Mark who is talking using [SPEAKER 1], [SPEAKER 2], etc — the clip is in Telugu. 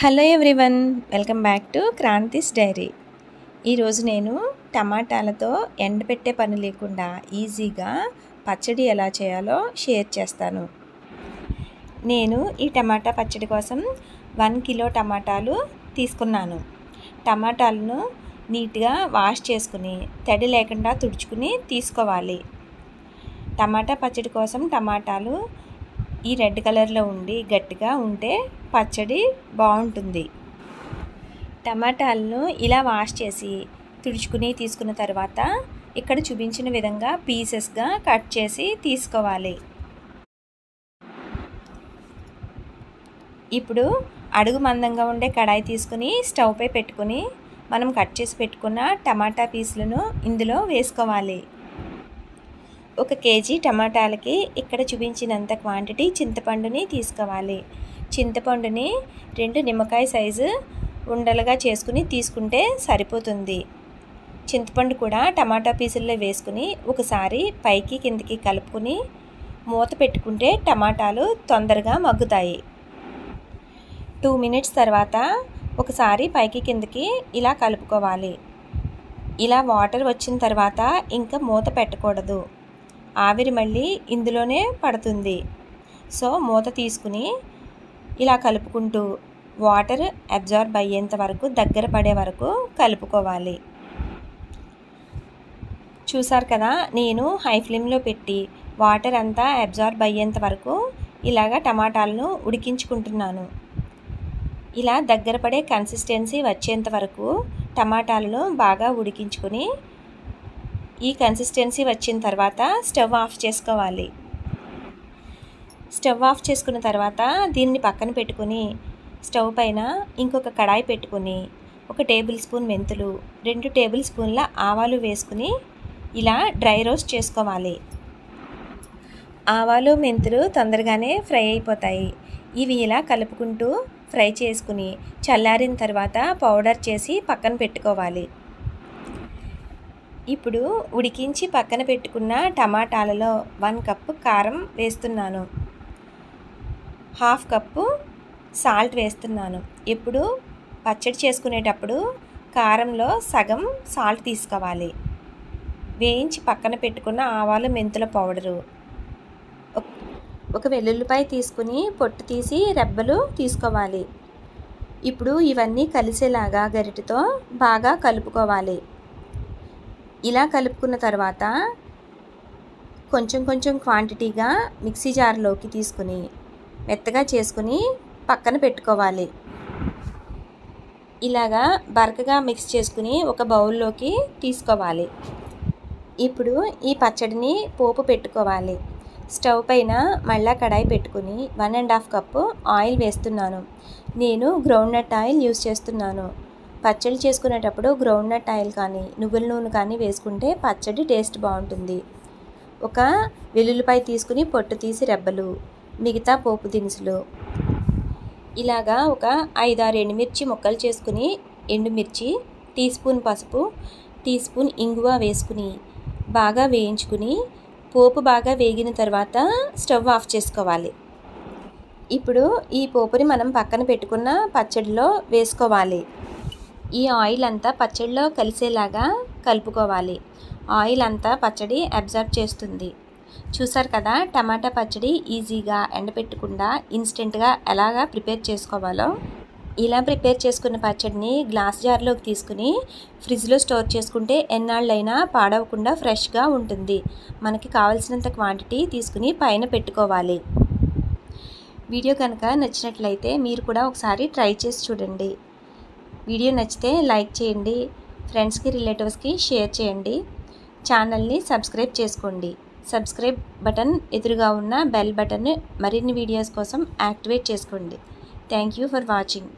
[SPEAKER 1] Hello everyone, welcome back to Kranti's diary. ఈరోజు నేను టమాటాలతో ఎండబెట్టే పని లేకుండా ఈజీగా పచ్చడి ఎలా చేయాలో షేర్ చేస్తాను. నేను ఈ టమాటా పచ్చడి కోసం 1 కిలో టమాటాలు తీసుకున్నాను. టమాటాలను నీట్గా వాష్ చేసుకుని తడి లేకుండా తుడుచుకుని తీసుకోవాలి. టమాటా పచ్చడి కోసం టమాటాలు ఈ రెడ్ కలర్లో ఉండి గట్టిగా ఉంటే పచ్చడి బాగుంటుంది. టమాటాలను ఇలా వాష్ చేసి తుడుచుకుని తీసుకున్న తర్వాత ఇక్కడ చూపించిన విధంగా పీసెస్గా కట్ చేసి తీసుకోవాలి. ఇప్పుడు అడుగు మందంగా ఉండే కడాయి తీసుకుని స్టవ్ పై పెట్టుకుని మనం కట్ చేసి పెట్టుకున్న టమాటా పీసులను ఇందులో వేసుకోవాలి. 1 కేజీ టమాటాలకి ఇక్కడ చూపించినంత క్వాంటిటీ చింతపండుని తీసుకోవాలి. చింతపండుని 2 నిమ్మకాయ సైజు ఉండలుగా చేసుకుని తీసుకుంటే సరిపోతుంది. చింతపండు కూడా టమాటా పీసుల్లో వేసుకుని ఒకసారి పైకి కిందకి కలుపుకుని మూత పెట్టుకుంటే టమాటాలు తొందరగా మగ్గుతాయి. 2 మినిట్స్ తర్వాత ఒకసారి పైకి కిందకి ఇలా కలుపుకోవాలి. ఇలా వాటర్ వచ్చిన తర్వాత ఇంకా మూత పెట్టకూడదు, ఆవిరి మళ్ళీ ఇందులోనే పడుతుంది. సో మూత తీసుకుని ఇలా కలుపుకుంటూ వాటర్ అబ్జార్బ్ అయ్యేంత వరకు, దగ్గర పడే వరకు కలుపుకోవాలి. చూసారు కదా, నేను హై ఫ్లేమ్లో పెట్టి వాటర్ అంతా అబ్జార్బ్ అయ్యేంత వరకు ఇలాగా టమాటాలను ఉడికించుకుంటున్నాను. ఇలా దగ్గర పడే కన్సిస్టెన్సీ వచ్చేంత వరకు టమాటాలను బాగా ఉడికించుకొని ఈ కన్సిస్టెన్సీ వచ్చిన తర్వాత స్టవ్ ఆఫ్ చేసుకోవాలి. స్టవ్ ఆఫ్ చేసుకున్న తర్వాత దీన్ని పక్కన పెట్టుకుని స్టవ్ పైన ఇంకొక కడాయి పెట్టుకుని 1 టేబుల్ స్పూన్ మెంతులు, 2 టేబుల్ స్పూన్ల ఆవాలు వేసుకుని ఇలా డ్రై రోస్ట్ చేసుకోవాలి. ఆవాలు మెంతులు తొందరగానే ఫ్రై అయిపోతాయి. ఇవి ఇలా కలుపుకుంటూ ఫ్రై చేసుకుని చల్లారిన తర్వాత పౌడర్ చేసి పక్కన పెట్టుకోవాలి. ఇప్పుడు ఉడికించి పక్కన పెట్టుకున్న టమాటాలలో 1 కప్పు కారం వేస్తున్నాను, 1/2 కప్పు సాల్ట్ వేస్తున్నాను. ఇప్పుడు పచ్చడి చేసుకునేటప్పుడు కారంలో సగం సాల్ట్ తీసుకోవాలి. వేయించి పక్కన పెట్టుకున్న ఆవాలు మెంతుల పౌడరు, 1 వెల్లుల్లిపాయ తీసుకుని పొట్టు తీసి రెబ్బలు తీసుకోవాలి. ఇప్పుడు ఇవన్నీ కలిసేలాగా గరిటెతో బాగా కలుపుకోవాలి. ఇలా కలుపుకున్న తర్వాత కొంచెం క్వాంటిటీగా మిక్సీ జార్లోకి తీసుకుని మెత్తగా చేసుకుని పక్కన పెట్టుకోవాలి. ఇలాగా బరకగా మిక్స్ చేసుకుని ఒక బౌల్లోకి తీసుకోవాలి. ఇప్పుడు ఈ పచ్చడిని పోపు పెట్టుకోవాలి. స్టవ్ పైన మళ్ళా కడాయి పెట్టుకుని 1.5 కప్పు ఆయిల్ వేస్తున్నాను. నేను గ్రౌండ్నట్ ఆయిల్ యూస్ చేస్తున్నాను. పచ్చడి చేసుకునేటప్పుడు గ్రౌండ్నట్ ఆయిల్ కానీ నువ్వుల నూనె కానీ వేసుకుంటే పచ్చడి టేస్ట్ బాగుంటుంది. 1 వెల్లుల్లిపాయ తీసుకుని పొట్టు తీసి రెబ్బలు, మిగతా పోపు దినుసులు, ఇలాగా ఒక 5-6 ఎండుమిర్చి ముక్కలు చేసుకుని ఎండుమిర్చి, టీ స్పూన్ పసుపు, టీ స్పూన్ ఇంగువ వేసుకుని బాగా వేయించుకుని పోపు బాగా వేగిన తర్వాత స్టవ్ ఆఫ్ చేసుకోవాలి. ఇప్పుడు ఈ పోపుని మనం పక్కన పెట్టుకున్న పచ్చడిలో వేసుకోవాలి. ఈ ఆయిల్ అంతా పచ్చడిలో కలిసేలాగా కలుపుకోవాలి. ఆయిల్ అంతా పచ్చడి అబ్జర్వ్ చేస్తుంది. చూసారు కదా, టమాటా పచ్చడి ఈజీగా ఎండపెట్టకుండా ఇన్స్టెంట్గా ఎలాగా ప్రిపేర్ చేసుకోవాలో. ఇలా ప్రిపేర్ చేసుకున్న పచ్చడిని గ్లాస్ జార్లోకి తీసుకుని ఫ్రిడ్జ్లో స్టోర్ చేసుకుంటే ఎన్నాళ్ళైనా పాడవకుండా ఫ్రెష్గా ఉంటుంది. మనకి కావాల్సినంత క్వాంటిటీ తీసుకుని పైన పెట్టుకోవాలి. వీడియో కనుక నచ్చినట్లయితే మీరు కూడా ఒకసారి ట్రై చేసి చూడండి. వీడియో నచ్చితే లైక్ చేయండి, ఫ్రెండ్స్కి రిలేటివ్స్కి షేర్ చేయండి. ఛానల్ని సబ్స్క్రైబ్ చేసుకోండి. సబ్స్క్రైబ్ బటన్ ఎదురుగా ఉన్న బెల్ బటన్ మరిన్ని వీడియోస్ కోసం యాక్టివేట్ చేసుకోండి. Thank you for watching.